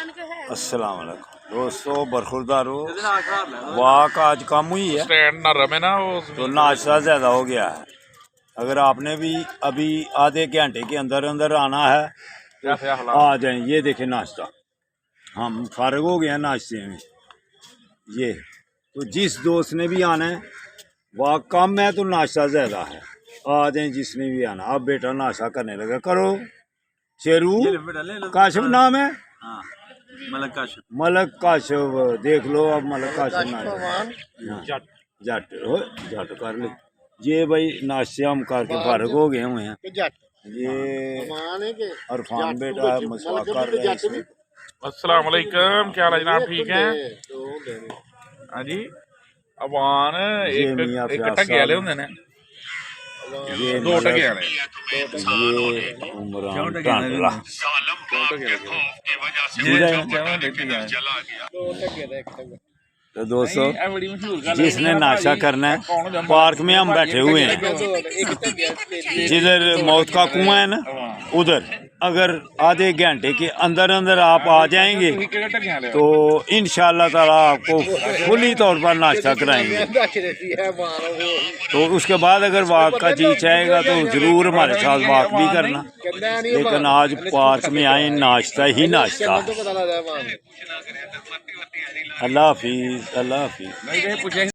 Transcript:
السلام علیکم دوستو، برخوردار ہو۔ واک آج کم ہوئی ہے تو ناشتہ زیادہ ہو گیا ہے۔ اگر آپ نے بھی ابھی آدھے گھنٹے کے اندر اندر آنا ہے تو آ جائیں۔ یہ دیکھیں ناشتہ، ہم فارغ ہو گئے ہیں ناشتے میں۔ یہ تو جس دوست نے بھی آنا ہے، واک کم ہے تو ناشتہ زیادہ ہے، آ جائیں جس نے بھی آنا۔ اب بیٹا ناشتہ کرنے لگا، کرو شیرو۔ کاشف نام ہے، ملک کاشف، دیکھ لو اب ملک کاشف جٹ کر لے۔ یہ بھائی ناشتے ہم کر کے فارغ ہو گئے ہوئے ہیں۔ یہ عرفان بیٹا مسواک کر رہے ہیں۔ السلام علیکم، کیا حال ہے جناب؟ ٹھیک ہیں؟ ہاں جی، ابان ایک ٹگے والے ہوندے نے، دو ٹگے والے، یہ عمران ٹانڈلا۔ تو دوستو، جس نے ناشتہ کرنا ہے، پارک میں ہم بیٹھے ہوئے ہیں، جدھر موت کا کنواں ہے نا ادھر۔ اگر آدھے گھنٹے کے اندر اندر آپ آ جائیں گے تو انشاءاللہ تعالیٰ آپ کو کھلی طور پر ناشتہ کرائیں گے۔ تو اس کے بعد اگر واک کا جی چاہے گا تو ضرور ہمارے ساتھ واک بھی کرنا، لیکن آج پارک میں آئیں ناشتہ ہی ناشتہ۔ اللہ حافظ، اللہ حافظ۔